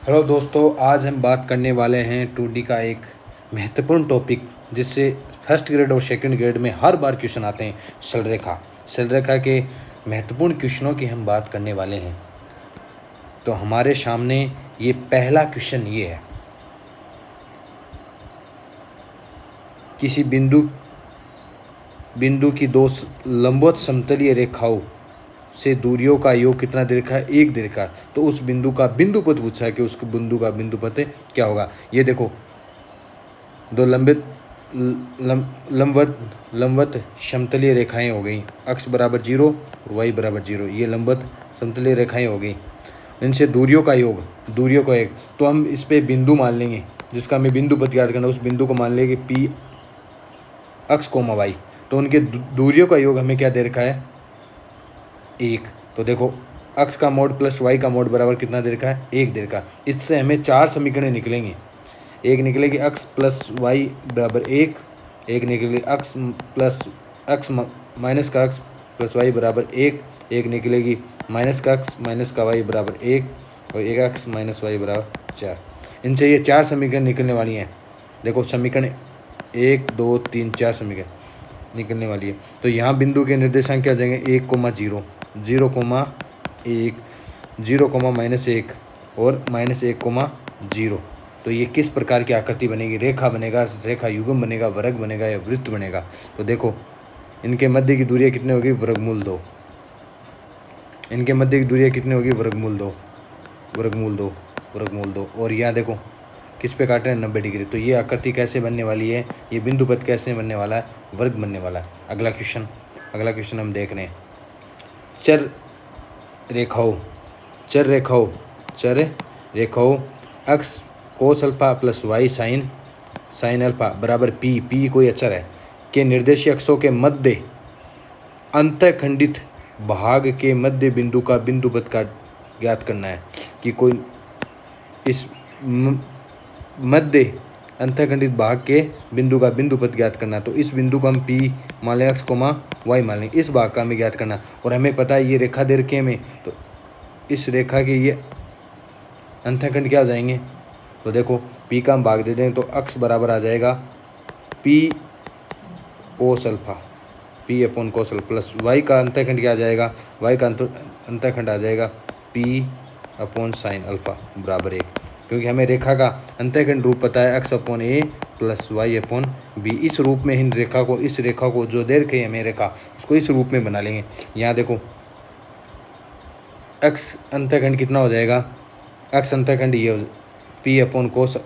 Hello दोस्तों, आज हम बात करने वाले हैं 2D का एक महत्वपूर्ण टॉपिक जिससे फर्स्ट ग्रेड और सेकंड ग्रेड में हर बार क्वेश्चन आते हैं। सरल रेखा के महत्वपूर्ण क्वेश्चनों की हम बात करने वाले हैं। तो हमारे सामने ये पहला क्वेश्चन ये है, किसी बिंदु की दो लंबवत समतलीय रेखाओं से दूरियों का योग कितना दीर्घ है? एक दीर्घ। तो उस बिंदु का बिंदु पथ पूछा है कि उस बिंदु का बिंदु पथ क्या होगा। ये देखो, दो लंबवत समतलीय रेखाएं हो गई, x बराबर 0 और y बराबर 0। ये लंबवत समतलीय रेखाएं हो गई, इनसे दूरियों का योग, तो हम इस पे बिंदु मान लेंगे जिसका हमें बिंदु पथ याद करना। उस बिंदु को मान लेंगे p x, y। तो उनके दूरियों का योग हमें क्या दे रखा है? 1। तो देखो, x का मोड प्लस y का मोड बराबर कितना दे रखा है? 1 दे रखा। इससे हमें 4 समीकरण निकलेंगे। एक निकलेगी x प्लस वाई बराबर 1, एक निकलेगी x प्लस x माइनस का x प्लस वाई बराबर 1, एक निकलेगी माइनस का x माइनस का y बराबर 1 और एक x माइनस वाई बराबर 4। इनसे ये 4 समीकरण निकलने वाली हैं। देखो, समीकरण 1 2 3 4 समीकरण निकलने वाली है। तो यहाँ बिंदु के निर्देशांक क्या हो जाएंगे? 1,0, 0,1, 0,-1 और -1,0। तो ये किस प्रकार की आकृति बनेगी? रेखा बनेगा, रेखा युग्म बनेगा, वर्ग बनेगा या वृत्त बनेगा? तो देखो, इनके मध्य की दूरियां कितनी होगी? वर्गमूल 2। इनके मध्य की दूरियां कितनी होगी? वर्गमूल 2। और यहाँ देखो किस पे काट रहे हैं? 90 डिग्री। तो ये आकृति कैसे बनने वाली है? ये बिंदु पथ कैसे बनने वाला है? वर्ग बनने वाला है। अगला क्वेश्चन हम देख रहे हैं। चर रेखाओं x cos alpha plus y sine alpha बराबर p कोई अचर है के निर्देशीय अक्षों के मध्य अंतःखंडित भाग के मध्य बिंदु का बिंदु पथ का ज्ञात करना है। कि कोई इस मध्य अंतःखंडित भाग के बिंदु का बिंदु पथ ज्ञात करना। तो इस बिंदु को हम p मान लें, x, y मान लें। इस भाग का हमें ज्ञात करना और हमें पता है ये रेखा दे रखी है हमें। तो इस रेखा के ये अंतःखंड क्या हो जाएंगे? तो देखो, p का हम भाग दे दें तो x बराबर आ जाएगा p cos alpha, p upon cos alpha plus y का अंतःखंड क्या आ जाएगा? y का अंतःखंड आ जाएगा p अपॉन साइन अल्फा बराबर 1। क्योंकि हमें रेखा का अंतःखंड रूप पता है, x upon a plus y upon b। इस रूप में इस रेखा को जो दे रखी है हमें रेखा, उसको इस रूप में बना लेंगे। यहाँ देखो, x अंतःखंड कितना हो जाएगा? x अंतःखंड ये p upon cos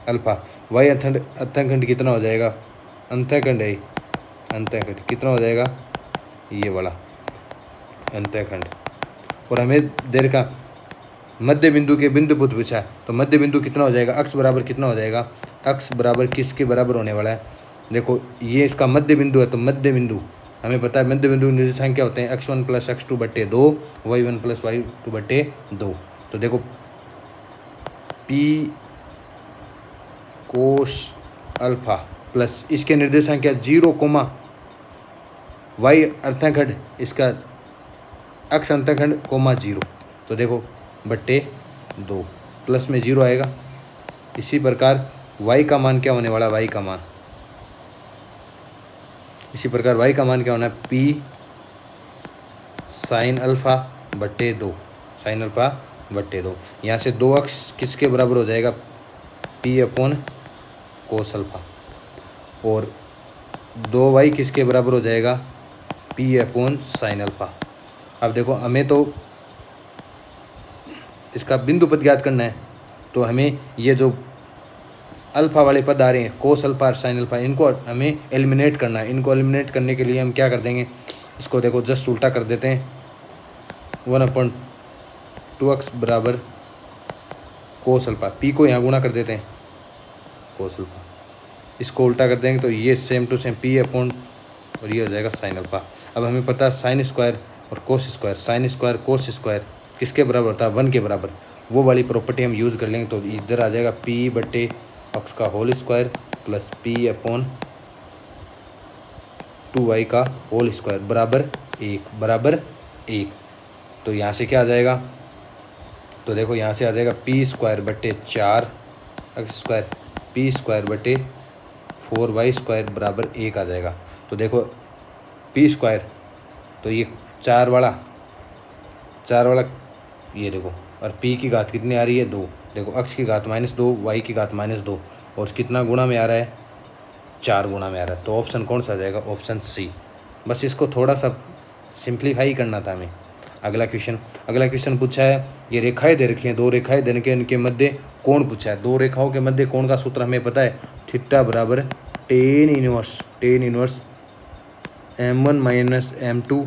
alpha. y अंतःखंड कितना हो जाएगा? अंतःखंड कितना हो जाएगा? ये वाला अंतःखंड। और हमें देर का मध्य बिंदु के बिंदु पथ पूछा है। तो मध्य बिंदु कितना हो जाएगा? x बराबर कितना हो जाएगा? x बराबर किसके बराबर होने वाला है? देखो, ये इसका मध्य बिंदु है। तो मध्य बिंदु हमें पता है, मध्य बिंदु निर्देशांक क्या होते हैं? x1 प्लस x2 बटे 2, y1 प्लस y2 बटे 2। तो देखो, p कोस अल्फा प्लस इसके निर्देशांक क्या? 0, y अंतःखंड, इसका x अंतःखंड 0। तो देखो, बट्टे 2 प्लस में 0 आएगा। इसी प्रकार y का मान क्या होने वाला? y का मान क्या होना है? p साइन अल्फा बट्टे 2, यहाँ से 2x किसके बराबर हो जाएगा? p upon cos alpha. और 2y किसके बराबर हो जाएगा? p upon sine alpha. अब देखो, हमें तो इसका बिंदु पथ ज्ञात करना है। तो हमें ये जो अल्फा वाले पद आ रहे हैं, कोस अल्फा और साइन अल्फा, इनको हमें एलिमिनेट करना है। इनको एलिमिनेट करने के लिए हम क्या कर देंगे? इसको देखो, जस्ट उल्टा कर देते हैं। 1/2x बराबर कोस अल्फा, p को यहाँ गुणा कर देते हैं कोस अल्फा, इसको उल्टा कर देंगे तो ये same to same p upon और ये हो जाएगा साइन अल्फा। अब हमें पता है साइन स्क्वायर और cos square, sine square cos square किसके बराबर होता है? 1 के बराबर। वो वाली प्रॉपर्टी हम यूज़ कर लेंगे। तो इधर आ जाएगा p बटे x का whole square plus p upon 2y का होल स्क्वायर बराबर 1। तो यहाँ से क्या आ जाएगा? तो देखो यहाँ से आ जाएगा पी स्क्वायर बटे 4 एक्स स्क्वायर पी स्क्वायर बटे 4y स्क्वायर बराबर 1 आ जाएगा। तो देखो पी स्क्वायर तो ये 4 वाला ये देखो, और p की घात कितनी आ रही है 2। देखो x की घात -2 y की घात -2 और कितना गुणा में आ रहा है 4 गुणा में आ रहा है। तो ऑप्शन कौन सा आ जाएगा? Option C. बस इसको थोड़ा सा सिंप्लीफाई करना था हमें। अगला क्वेश्चन पूछा है, ये रेखाएं दे रखी हैं, 2 रेखाएं दे रखी हैं, इनके मध्य कोण पूछा है। 2 रेखाओं के मध्य कोण का सूत्र हमें पता है, थीटा बराबर tan inverse m1 minus m2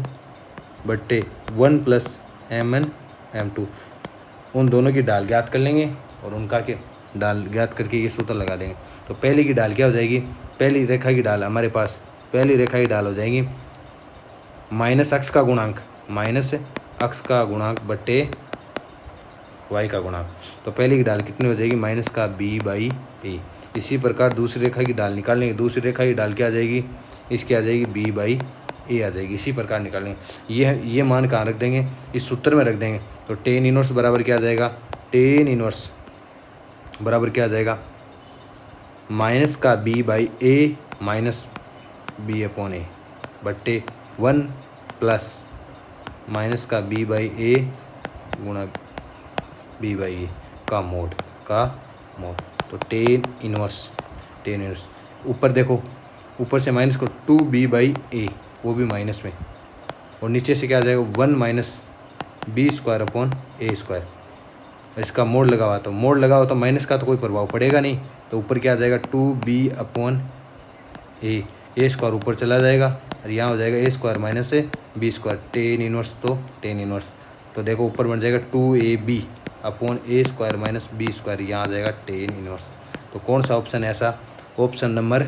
बट्टे 1 प्लस m1 m2। उन दोनों की ढाल ज्ञात कर लेंगे और उनका के ढाल ज्ञात करके ये सूत्र लगा देंगे। तो पहली की ढाल क्या हो जाएगी? पहली रेखा की ढाल हमारे पास पहली रेखा की ढाल हो जाएगी माइनस अक्स का गुणांक बट्टे वाई का गुणांक। तो पहली की ढाल कितनी हो जाएगी? माइनस का b/a। इसी प्रकार दूसरी रेखा की ढाल निकालेंगे। दूसरी रेखा की ढाल क्या आ जाएगी? इसकी आ जाएगी b/a आ जाएगी। इसी प्रकार निकालेंगे। ये मान कहाँ रख देंगे? इस सूत्र में रख देंगे। तो टेन इनवर्स बराबर क्या आ जाएगा? टेन इनवर्स बराबर क्या आ जाएगा? माइनस का b/a माइनस b/a बट्टे 1 प्लस माइनस का b/a गुणा b/a का मोड तो टेन इनवर्स ऊपर देखो, ऊपर से माइनस को 2b/a वो भी माइनस में, और नीचे से क्या आ जाएगा? 1 minus b square upon a square. इसका मोड लगा हुआ, तो मोड लगा हुआ तो माइनस का तो कोई प्रभाव पड़ेगा नहीं। तो ऊपर क्या आ जाएगा? 2b/a स्क्वायर ऊपर चला जाएगा और यहाँ हो जाएगा a square minus b square. Tan inverse तो देखो ऊपर बन जाएगा 2ab upon a square minus b square, यहाँ आ जाएगा टेन इनवर्स। तो कौन सा ऑप्शन ऐसा? ऑप्शन नंबर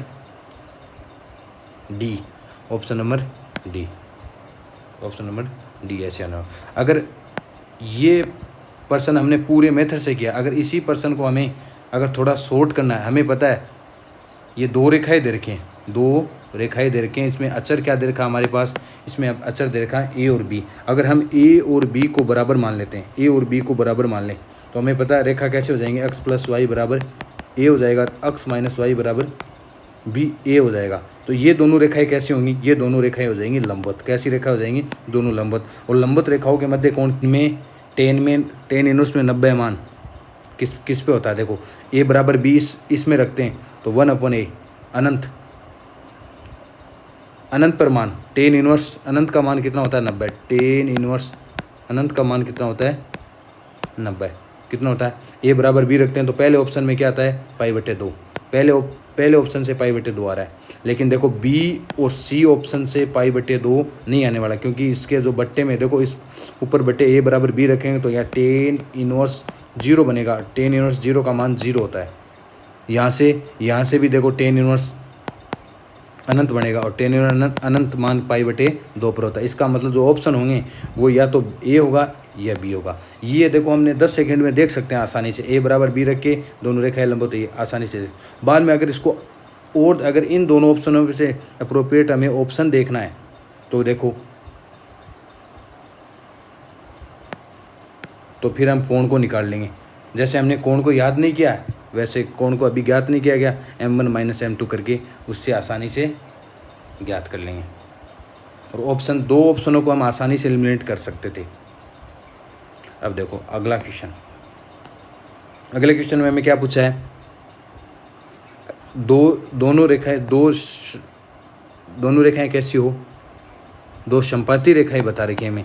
डी ऐसे आना। अगर ये पर्सन हमने पूरे मेथड से किया, अगर इसी पर्सन को हमें अगर थोड़ा शॉर्ट करना है, हमें पता है ये 2 रेखाएं दे रखे हैं, इसमें अचर क्या दे रखा है हमारे पास? इसमें अब अचर दे रखा है a और b। अगर हम a और b को बराबर मान लेते हैं, तो हमें पता है रेखा कैसे हो जाएंगे? x प्लस वाई बराबर a हो जाएगा, x माइनस वाई बराबर b a हो जाएगा। तो ये दोनों रेखाएं कैसी होंगी? ये दोनों रेखाएं हो जाएंगी लंबवत। कैसी रेखा हो जाएंगी? दोनों लंबवत। और लंबवत रेखाओं के मध्य कोण में टेन इनवर्स में 90 मान किस पे होता है? देखो a बराबर b इसमें रखते हैं तो 1/a अनंत पर मान टेन इनवर्स अनंत का मान कितना होता है? 90। टेन इनवर्स अनंत का मान कितना होता है? 90। कितना होता है? a बराबर b रखते हैं तो पहले ऑप्शन में क्या आता है? π/2। पहले ऑप्शन से π/2 आ रहा है। लेकिन देखो b और c ऑप्शन से π/2 नहीं आने वाला, क्योंकि इसके जो बट्टे में देखो इस ऊपर बट्टे a बराबर b रखेंगे तो यहाँ टेन इनवर्स 0 बनेगा। टेन इनवर्स 0 का मान 0 होता है। यहाँ से भी देखो टेन इनवर्स अनंत बनेगा और टेन इनवर्स अनंत मान π/2 पर होता है। इसका मतलब जो ऑप्शन होंगे वो या तो a होगा या b होगा। ये देखो हमने 10 सेकंड में देख सकते हैं आसानी से। a बराबर b रख के दोनों रेखाएं लंबवत है, आसानी से। बाद में अगर इसको और अगर इन दोनों ऑप्शनों में से अप्रोप्रिएट हमें ऑप्शन देखना है तो देखो, तो फिर हम कोण को निकाल लेंगे। जैसे हमने कोण को याद नहीं किया वैसे कोण को अभी ज्ञात नहीं किया गया, m1 माइनस m2 करके उससे आसानी से ज्ञात कर लेंगे। और दो ऑप्शनों को हम आसानी से एलिमिनेट कर सकते थे। अब देखो अगले क्वेश्चन में हमें क्या पूछा है? दोनों रेखाएं कैसी हो? 2 समपाती रेखाएं बता रखी है हमें।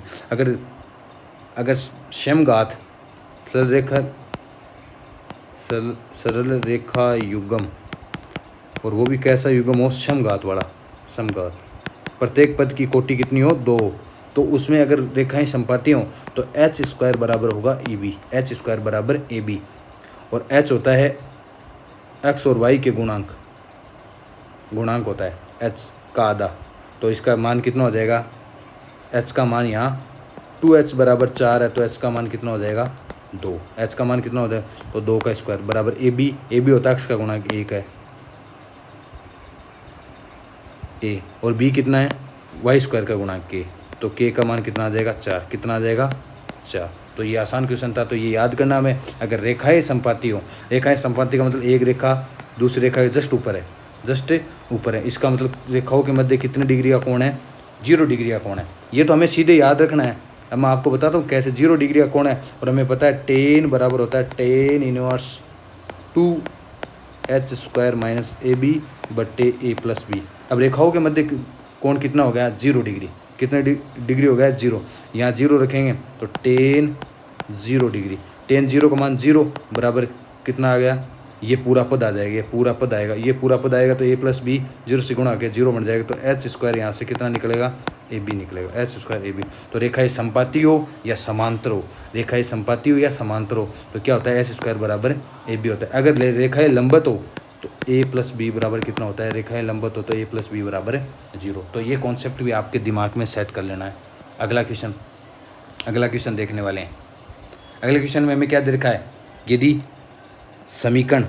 अगर समघात सरल रेखा युग्म, और वो भी कैसा युग्म हो? समघात वाला। प्रत्येक पद की कोटि कितनी हो? 2। तो उसमें अगर रेखाएं समपाती हों तो h स्क्वायर बराबर होगा ab। और h होता है x और y के गुणांक होता है h का आधा। तो इसका मान कितना हो जाएगा? h का मान यहाँ 2h बराबर 4 है तो h का मान कितना हो जाएगा? 2। h का मान कितना होता है? तो 2 का स्क्वायर बराबर ab होता है x का गुणांक 1 है a, और b कितना है? y स्क्वायर का गुणांक k। तो k का मान कितना आ जाएगा? 4। कितना आ जाएगा? 4। तो ये आसान क्वेश्चन था, तो ये याद करना हमें। अगर रेखाएं संपाती हो, रेखाएं संपाती का मतलब एक रेखा दूसरी रेखा के जस्ट ऊपर है, जस्ट ऊपर है, इसका मतलब रेखाओं के मध्य कितने डिग्री का कोण है, 0 डिग्री का कोण है। ये तो हमें सीधे याद रखना है। अब मैं आपको बताता हूँ कैसे। 0 डिग्री का कोण है और हमें पता है टेन बराबर होता है tan inverse 2h² minus AB बट्टे A+B। अब रेखाओं के मध्य कोण कितना हो गया, 0 डिग्री। कितने डिग्री हो गया, 0। यहाँ 0 रखेंगे तो टेन 0 डिग्री, टेन 0 का मान 0 बराबर कितना आ गया, ये पूरा पद आ जाएगा, ये पूरा पद आएगा, ये पूरा पद आएगा तो A+B 0 से गुणा के 0 बन जाएगा, तो h² यहाँ से कितना निकलेगा, AB निकलेगा, h² AB। तो रेखाएं संपाती हो या समांतर हो, रेखाएं संपाती हो या समांतर हो तो क्या होता है, h² बराबर AB होता है। अगर रेखाएं लंबवत हो तो A+B बराबर कितना होता है, रेखाएं लंबवत हो तो A+B बराबर 0। तो ये कॉन्सेप्ट भी आपके दिमाग में सेट कर लेना है। अगला क्वेश्चन देखने वाले हैं। अगले क्वेश्चन में हमें क्या दे रखा है, यदि समीकरण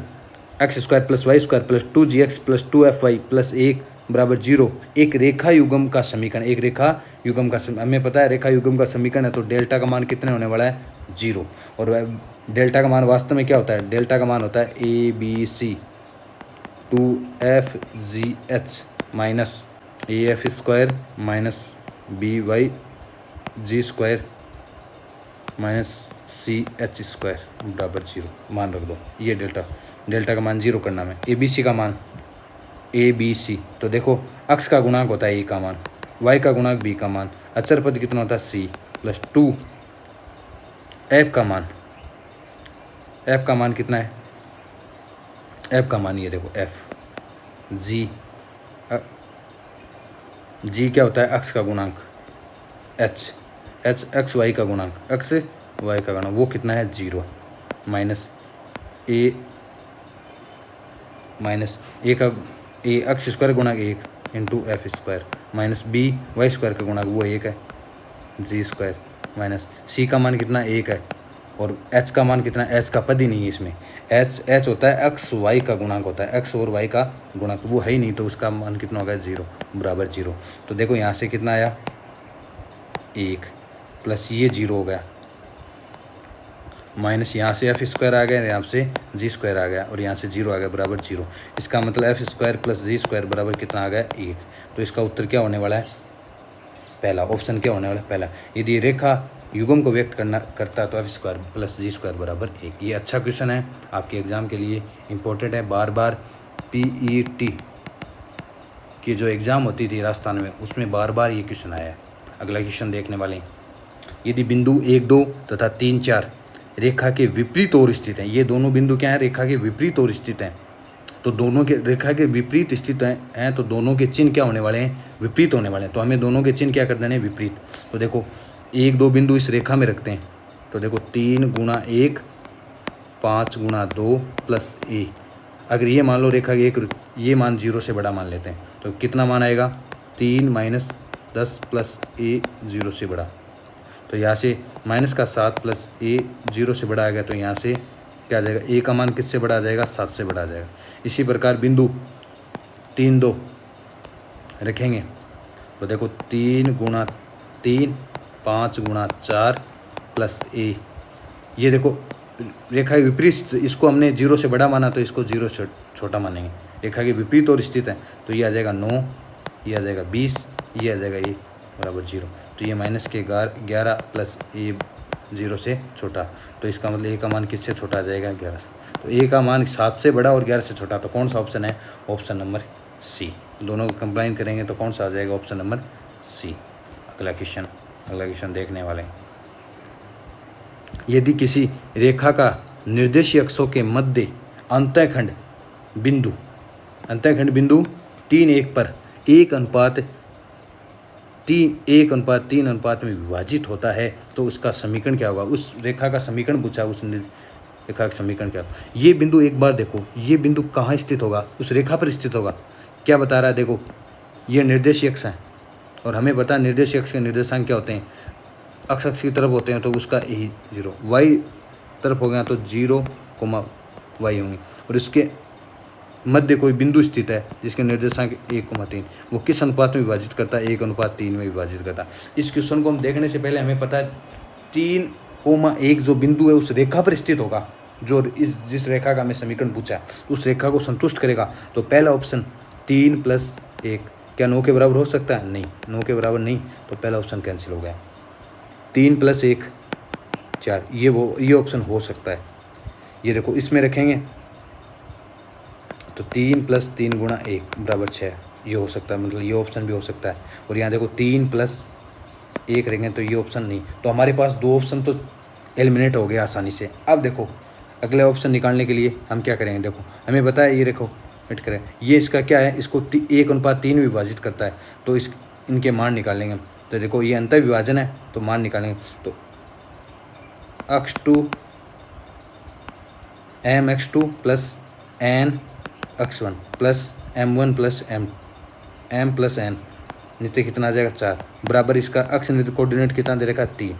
x² + y² + 2gx + 2fy + 1 बराबर 0 एक रेखा युग्म का समीकरण, एक रेखा युग्म का हमें पता है रेखा युग्म का समीकरण है तो डेल्टा का मान कितने होने वाला है, 0। और डेल्टा का मान वास्तव में क्या होता है, डेल्टा का मान होता है ABC 2fgh minus AF² minus BYg² minus CH² बराबर 0 मान रख दो। ये डेल्टा का मान 0 करना में, ABC का मान ABC, तो देखो अक्ष का गुणांक होता है A का मान, Y का गुणांक B का मान, अचर पद कितना होता है C प्लस 2, F का मान कितना है, F का मान ये देखो F, G क्या होता है, अक्ष का गुणांक, H एक्स वाई का गुणांक, एक्स वाई का गुणांक वो कितना है 0 माइनस ए का ए x² गुणांक 1 इंटू F² माइनस BY² का गुणांक वो 1 है G² माइनस C का मान कितना 1 है और H का मान कितना, H का पद ही नहीं है इसमें, H होता है एक्स वाई का गुणांक होता है, एक्स और वाई का गुणांक वो है ही नहीं तो उसका मान कितना होगा 0 बराबर 0। तो देखो यहाँ से कितना आया 1 प्लस ये 0 हो गया माइनस यहाँ से F² आ गया, यहाँ से G² आ गया और यहाँ से 0 आ गया बराबर 0। इसका मतलब F² प्लस G² बराबर कितना आ गया 1। तो इसका उत्तर क्या होने वाला है, पहला ऑप्शन क्या होने वाला है, पहला। यदि रेखा युग्म को व्यक्त करता है तो F² प्लस G² बराबर 1। ये अच्छा क्वेश्चन है आपके एग्ज़ाम के लिए, इम्पोर्टेंट है। बार बार PET की जो एग्ज़ाम होती थी राजस्थान में उसमें बार बार ये क्वेश्चन आया है। अगला क्वेश्चन देखने वाले हैं। यदि बिंदु 1, 2 तथा 3, 4 रेखा के विपरीत ओर स्थित हैं, ये दोनों बिंदु क्या है, रेखा के विपरीत ओर स्थित हैं, तो दोनों के रेखा के विपरीत स्थित हैं तो दोनों के चिन्ह क्या होने वाले हैं, विपरीत होने वाले हैं। तो हमें दोनों के चिन्ह क्या कर देने हैं, विपरीत। तो देखो 1, 2 बिंदु इस रेखा में रखते हैं तो देखो 3 गुणा 1 5 गुणा 2 प्लस A। अगर ये मान लो रेखा के ये मान 0 से बड़ा मान लेते हैं तो कितना मान आएगा 3 माइनस 10 प्लस A 0 से बड़ा। तो यहाँ से माइनस का 7 प्लस A 0 से बड़ा आ गया तो यहाँ से क्या आ जाएगा, A का मान किससे बड़ा आ जाएगा, 7 से बड़ा आ जाएगा। इसी प्रकार बिंदु 3, 2 रखेंगे तो देखो 3 गुणा 3 5 गुणा 4 प्लस A। ये देखो रेखा के विपरीत, इसको हमने 0 से बड़ा माना तो इसको 0 से छोटा मानेंगे। रेखा के विपरीत और स्थित है तो ये आ जाएगा 9, ये आ जाएगा 20, ये आ जाएगा A बराबर 0। तो ये माइनस के 11 प्लस A 0 से छोटा, तो इसका मतलब A का मान किससे छोटा आ जाएगा, 11 से। तो A का मान 7 से बड़ा और 11 से छोटा, तो कौन सा ऑप्शन है, ऑप्शन नंबर C। दोनों को कंबाइन करेंगे तो कौन सा आ जाएगा, ऑप्शन नंबर C। अगला क्वेश्चन देखने वाले हैं। यदि किसी रेखा का निर्देशीय अक्षों के मध्य अंतःखंड बिंदु 3:1 पर 1:3 में विभाजित होता है तो उसका समीकरण क्या होगा। उस रेखा का समीकरण पूछा, उस रेखा का समीकरण क्या होगा। ये बिंदु एक बार देखो, ये बिंदु कहाँ स्थित होगा, उस रेखा पर स्थित होगा। क्या बता रहा है, देखो ये निर्देशीय अक्ष है और हमें पता है निर्देशीय अक्ष के निर्देशांक क्या होते हैं, अक्ष की तरफ होते हैं तो उसका यही 0, वाई तरफ हो गया तो 0, y होंगे और इसके मध्य कोई बिंदु स्थित है जिसके निर्देशांक 1,3, वो किस अनुपात में विभाजित करता है, 1:3 में विभाजित करता है। इस क्वेश्चन को हम देखने से पहले हमें पता है 3 कोमा 1 जो बिंदु है उस रेखा पर स्थित होगा, जो जिस रेखा का हमें समीकरण पूछा है उस रेखा को संतुष्ट करेगा। तो पहला ऑप्शन 3 + 1 क्या 9 के बराबर हो सकता है? नहीं, 9 के बराबर नहीं, तो पहला ऑप्शन कैंसिल हो गया। 3 + 1 4, ये ऑप्शन हो सकता है। ये देखो इसमें रखेंगे तो 3 + 3 × 1 = 6, ये हो सकता है, मतलब ये ऑप्शन भी हो सकता है। और यहाँ देखो 3 + 1 रहेंगे तो ये ऑप्शन नहीं, तो हमारे पास 2 ऑप्शन तो एलिमिनेट हो गया आसानी से। अब देखो अगले ऑप्शन निकालने के लिए हम क्या करेंगे, देखो हमें बताया ये देखो वेट करें, ये इसका क्या है, इसको 1:3 विभाजित करता है, तो इनके मान निकाल लेंगे। तो देखो ये अंतर विभाजन है तो मान निकालेंगे, तो x2 mx2 + nx1 + m1 + m + n नीचे कितना आ जाएगा 4 बराबर इसका अक्ष निर्देशित कोऑर्डिनेट कितना दे रखा 3,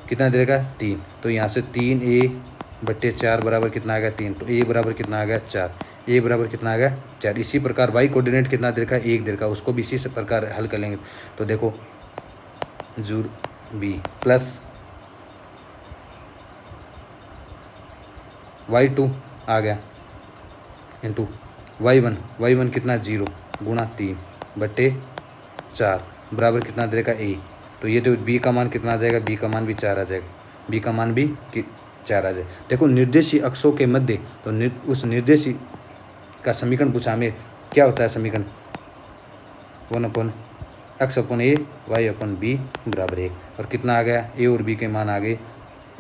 कितना दे रखा 3, तो यहाँ से 3a/4 बराबर कितना आ गया 3, तो a बराबर कितना आ गया 4, a बराबर कितना आ गया 4। इसी प्रकार y कोऑर्डिनेट कितना दे रखा 1 दे रखा, उसको भी इसी से प्रकार हल कर लेंगे। तो देखो जूर b प्लस y2 आ गया इंटू y1 कितना 0 × 3/4 बराबर कितना दे रखा a, तो ये तो b का मान कितना आ जाएगा, b का मान भी 4 आ जाएगा, b का मान भी 4 आ जाए। देखो निर्देशीय अक्षों के मध्य तो उस निर्देशीय का समीकरण पूछा हमें, क्या होता है समीकरण 1/x/a y/b = 1, और कितना आ गया a और b के मान आ गए,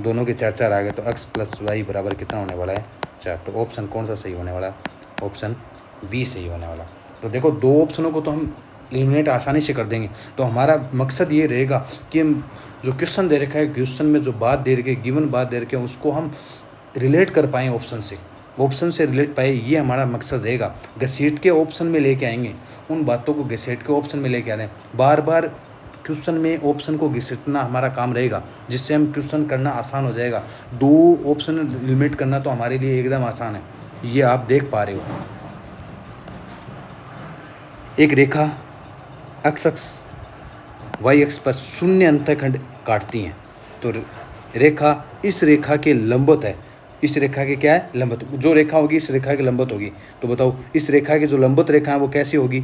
दोनों के 4 आ गए, तो x + y बराबर कितना होने वाला है 4। तो ऑप्शन कौन सा सही होने वाला है, ऑप्शन बी सही होने वाला। तो देखो 2 ऑप्शनों को तो हम एलिमिनेट आसानी से कर देंगे। तो हमारा मकसद ये रहेगा कि हम जो क्वेश्चन दे रखा है, क्वेश्चन में जो बात दे रखी है, गिवन बात दे रखी है, उसको हम रिलेट कर पाएँ ऑप्शन से रिलेट पाए, ये हमारा मकसद रहेगा। घसीट के ऑप्शन में लेके आएंगे, उन बातों को घसीट के ऑप्शन में लेके आ रहे हैं, बार बार क्वेश्चन में ऑप्शन को घसीटना हमारा काम रहेगा, जिससे हम क्वेश्चन करना आसान हो जाएगा। 2 ऑप्शन एलिमिनेट करना तो हमारे लिए एकदम आसान है, ये आप देख पा रहे हो। एक रेखा x अक्ष y अक्ष पर शून्य अंतःखंड काटती हैं, तो रेखा इस रेखा के लंबवत है, इस रेखा के क्या है लंबवत, जो रेखा होगी इस रेखा के लंबवत होगी। तो बताओ इस रेखा की जो लंबवत रेखा है वो कैसी होगी,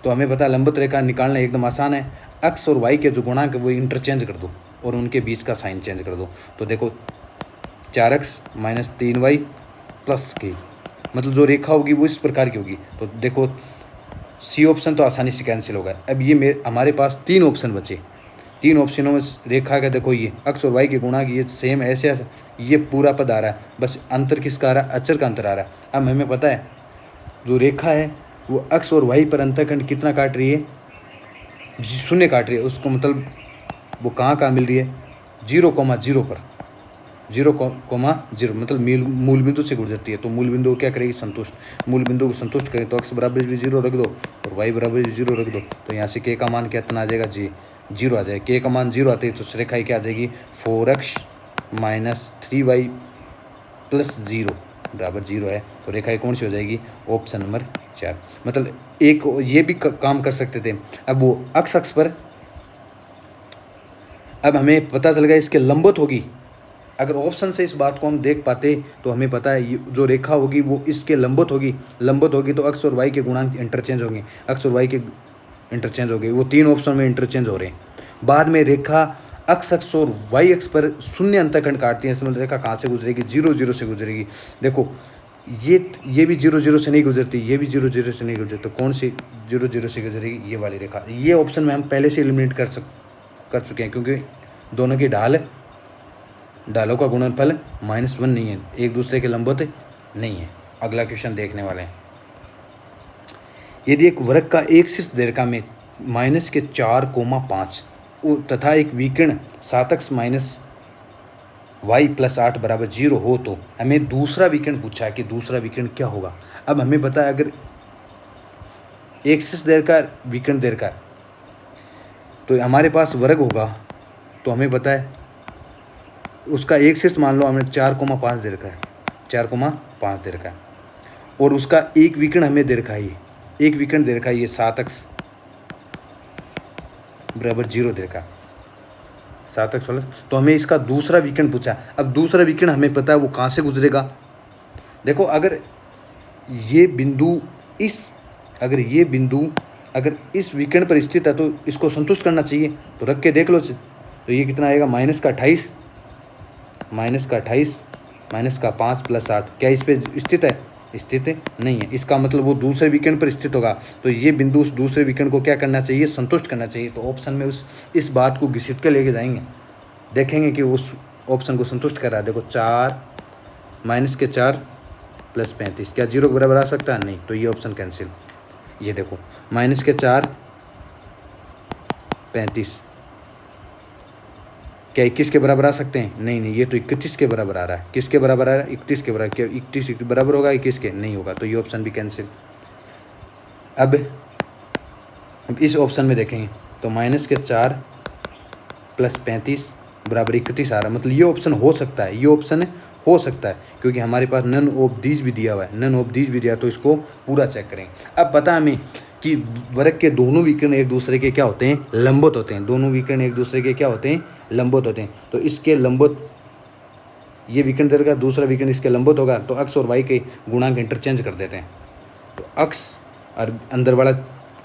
तो हमें पता है लंबवत रेखा निकालना एकदम आसान है। x और y के जो गुणांक है वो इंटरचेंज कर दो और उनके बीच का साइन चेंज कर दो। तो देखो 4x - 3y + k, मतलब जो रेखा होगी वो इस प्रकार की होगी। तो देखो सी ऑप्शन तो आसानी से कैंसिल होगा। अब ये हमारे पास 3 ऑप्शन बचे, 3 ऑप्शनों में रेखा का देखो ये x और y के गुणांक ये सेम ऐसे ये पूरा पद आ रहा है, बस अंतर किसका आ रहा है, अचर का अंतर आ रहा है। अब हमें पता है जो रेखा है वो x और y पर अंतःखंड कितना काट रही है, 0 काट रही है, उसको मतलब वो कहाँ मिल रही है 0,0 पर, 0,0 मतलब मूल बिंदु से गुजरती है। तो मूल बिंदु को क्या करेगी संतुष्ट, मूल बिंदु को संतुष्ट करें तो x बराबर भी 0 रख दो और y बराबर भी 0 रख दो। तो यहाँ से k का मान कितना आ जाएगा 0 आ जाएगा। k का मान 0 आते ही तो रेखा क्या आ जाएगी 4x - 3y + 0 बराबर 0 है। तो रेखा कौन सी हो जाएगी, ऑप्शन नंबर 4। मतलब एक ये भी काम कर सकते थे। अब वो x अक्ष पर, अब हमें पता चल गया इसके लंबवत होगी। अगर ऑप्शन से इस बात को हम देख पाते तो हमें पता है जो रेखा होगी वो इसके लंबवत होगी तो x और y के गुणांक इंटरचेंज होंगे, x और y के इंटरचेंज हो गए, वो 3 ऑप्शन में इंटरचेंज हो रहे हैं। बाद में रेखा x अक्ष और y अक्ष पर शून्य अंतःखंड काटती है, मतलब रेखा कहाँ से गुजरेगी 0,0 से गुजरेगी। देखो ये भी 0,0 से नहीं गुजरती, ये भी 0,0 से नहीं गुजरती, तो कौन सी 0,0 से गुजरेगी, ये वाली रेखा। ये ऑप्शन में हम पहले से एलिमिनेट कर चुके हैं, क्योंकि दोनों की ढालों का गुणनफल -1 नहीं है, एक दूसरे के लंबवत नहीं है। अगला क्वेश्चन देखने वाले हैं। यदि एक वर्ग का एक शीर्ष रेखा में -4,5 तथा एक विकर्ण 7x - y + 8 = 0 हो तो हमें दूसरा विकर्ण पूछा है कि दूसरा विकर्ण क्या होगा। अब हमें पता है अगर एक शीर्ष रेखा विकर्ण रेखा तो हमारे पास वर्ग होगा, तो हमें पता है उसका एक शीर्ष मान लो हमें 4,5 दे रखा है, 4,5 दे रखा है, और उसका एक विकर्ण हमें दे रखा है, एक विकर्ण दे रखा है ये 7x = 0 दे रखा है, 7x प्लस, तो हमें इसका दूसरा वीकेंड पूछा। अब दूसरा वीकेंड हमें पता है वो कहाँ से गुजरेगा। देखो अगर ये बिंदु अगर इस वीकेंड पर स्थित है तो इसको संतुष्ट करना चाहिए। तो रख के देख लो। तो ये कितना आएगा, -28 -5 + 8, क्या इस पे स्थित है? स्थित नहीं है। इसका मतलब वो दूसरे वीकेंड पर स्थित होगा। तो ये बिंदु उस दूसरे वीकेंड को क्या करना चाहिए? संतुष्ट करना चाहिए। तो ऑप्शन में इस बात को घिसट के लेके जाएंगे, देखेंगे कि उस ऑप्शन को संतुष्ट कर रहा है। देखो 4 -4 + 35, क्या 0 के बराबर आ सकता है? नहीं, तो ये ऑप्शन कैंसिल। ये देखो -4 35, क्या 21 के बराबर आ सकते हैं? नहीं, ये तो 31 के बराबर आ रहा है। किसके बराबर आ रहा है? 31 के बराबर। क्या 31 के बराबर होगा 21 के? नहीं होगा, तो ये ऑप्शन भी कैंसिल। अब इस ऑप्शन में देखेंगे तो -4 + 35 बराबर 31 आ रहा है। मतलब ये ऑप्शन हो सकता है, क्योंकि हमारे पास नन ऑफ दीज भी दिया हुआ है। तो इसको पूरा चेक करें। अब पता हमें कि वर्ग के दोनों विकर्ण एक दूसरे के क्या होते हैं? लंबवत होते हैं। दोनों विकर्ण एक दूसरे के क्या होते हैं? लंबवत होते हैं। तो इसके लंबवत, ये विकर्ण दर का दूसरा विकर्ण इसके लंबवत होगा, तो अक्ष और वाई के गुणांक इंटरचेंज कर देते हैं। तो अक्ष और अंदर वाला,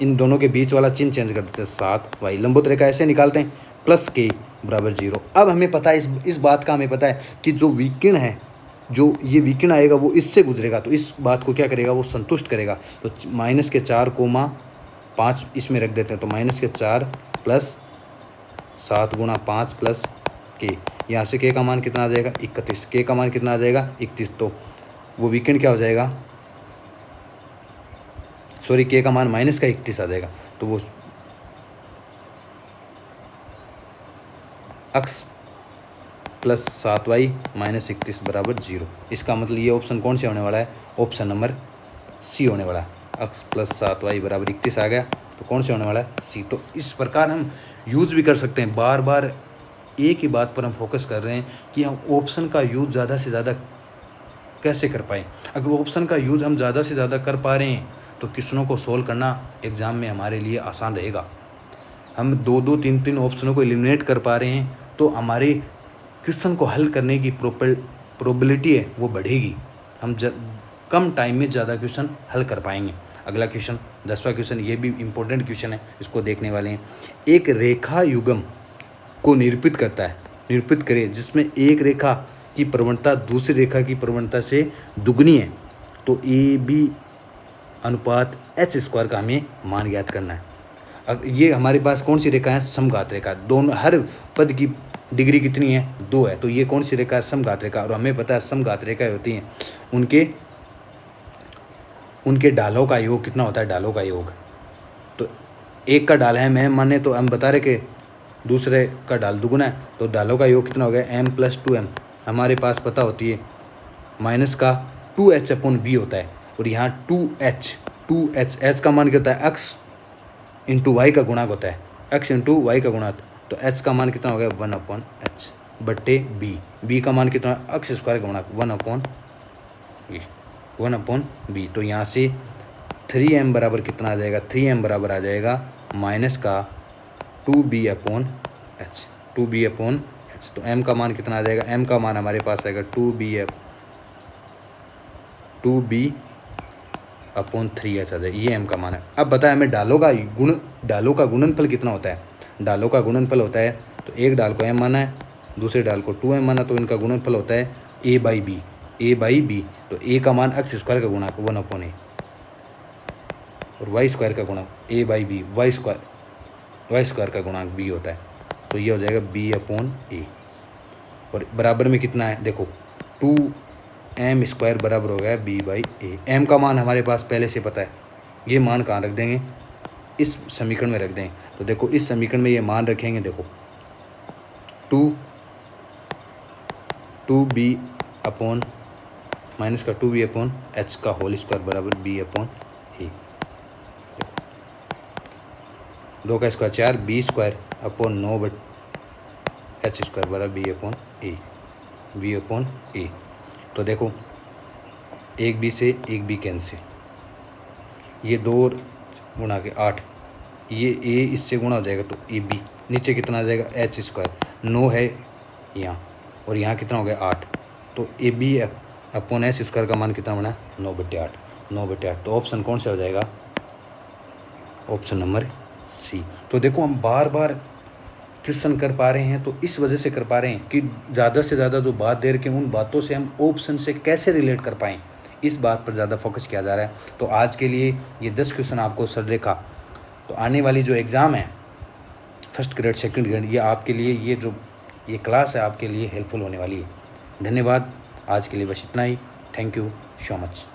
इन दोनों के बीच वाला चिन्ह चेंज कर देते हैं। 7 वाई लंबवत रेखा ऐसे निकालते हैं, +k = 0। अब हमें पता है, इस बात का हमें पता है कि जो विकर्ण है, जो ये विकर्ण आएगा वो इससे गुजरेगा। तो इस बात को क्या करेगा? वो संतुष्ट करेगा। तो -4, 5 इसमें रख देते हैं। तो -4 + 7 × 5 + k, यहाँ से k का मान कितना आ जाएगा? 31। k का मान कितना आ जाएगा? 31। तो वो विकर्ण क्या हो जाएगा? सॉरी, k का मान -31 आ जाएगा। तो वो अक्ष +7y -31 = 0। इसका मतलब ये ऑप्शन कौन से होने वाला है? ऑप्शन नंबर सी होने वाला है। अक्ष +7y = 31 आ गया, तो कौन से होने वाला है? सी। तो इस प्रकार हम यूज़ भी कर सकते हैं। बार बार एक ही बात पर हम फोकस कर रहे हैं कि हम ऑप्शन का यूज़ ज़्यादा से ज़्यादा कैसे कर पाएँ। अगर ऑप्शन का यूज़ हम ज़्यादा से ज़्यादा कर पा रहे हैं तो क्वेश्चनों को सोल्व करना एग्ज़ाम में हमारे लिए आसान रहेगा। हम 2-2, 3-3 ऑप्शनों को एलिमिनेट कर पा रहे हैं तो हमारे क्वेश्चन को हल करने की प्रोबेबिलिटी है वो बढ़ेगी। हम कम टाइम में ज़्यादा क्वेश्चन हल कर पाएंगे। अगला क्वेश्चन, 10वां क्वेश्चन, ये भी इम्पोर्टेंट क्वेश्चन है, इसको देखने वाले हैं। एक रेखा युग्म को निरूपित करे जिसमें एक रेखा की प्रवणता दूसरी रेखा की प्रवणता से दुगनी है। तो AB अनुपात H² का हमें मान ज्ञात करना है। अब ये हमारे पास कौन सी रेखा है? समघात रेखा। दोनों, हर पद की डिग्री कितनी है? 2 है। तो ये कौन सी रेखा है? समघात रेखा। और हमें पता है समघात रेखाएं होती हैं, उनके ढालों का योग कितना होता है? ढालों का योग, तो एक का ढाल है m, माने तो हम बता रहे कि दूसरे का ढाल दुगुना है, तो ढालों का योग कितना हो गया? m + 2m। हमारे पास पता होती है -2h/b होता है। और यहाँ 2h का मान क्या होता है? अक्ष × y का गुणांक होता है। x × y का गुणांक, तो h का मान कितना हो गया? 1/h/b। b का मान कितना? अक्ष² का गुणांक 1/b। तो यहाँ से 3m बराबर कितना आ जाएगा? 3m बराबर आ जाएगा -2b/h। 2b/h। तो m का मान कितना आ जाएगा? m का मान हमारे पास आएगा 2b/3h आ जाएगा। ये m का मान है। अब बताएं हमें ढालों का गुणनफल कितना होता है? ढालों का गुणनफल होता है, तो एक ढाल को m माना है, दूसरे ढाल को 2m माना, तो इनका गुणनफल होता है a/b। तो a का मान अक्ष² का गुणांक 1/a और y² का गुणांक a/b, y² का गुणांक b होता है। तो ये हो जाएगा b/a। और बराबर में कितना है? देखो 2m² बराबर हो गया b/a। m का मान हमारे पास पहले से पता है, ये मान कहाँ रख देंगे? इस समीकरण में रख देंगे। तो देखो इस समीकरण में ये मान रखेंगे। देखो 2b/h का होल स्क्वायर बराबर b/a। 2 का स्क्वायर 4, b² / 9/h² बराबर b/a। तो देखो एक b से एक b कैंसिल, ये 2 गुणा के 8, ये a इससे गुणा हो जाएगा तो ab, नीचे कितना आ जाएगा? h²। 9 है यहाँ, और यहाँ कितना हो गया 8, तो A B upon S square का मान कितना बना 9/8, 9/8। तो ऑप्शन कौन सा हो जाएगा, ऑप्शन नंबर सी। तो देखो हम बार बार क्वेश्चन कर पा रहे हैं तो इस वजह से कर पा रहे हैं कि ज़्यादा से ज़्यादा जो बात दे रखे उन बातों से हम ऑप्शन से कैसे रिलेट कर पाएँ, इस बात पर ज़्यादा फोकस किया जा रहा है। तो आज के लिए ये 10 क्वेश्चन आपको सर देखा, तो आने वाली जो एग्ज़ाम है फर्स्ट ग्रेड सेकंड ग्रेड, ये आपके लिए ये क्लास है आपके लिए हेल्पफुल होने वाली है। धन्यवाद, आज के लिए बस इतना ही। Thank you so much.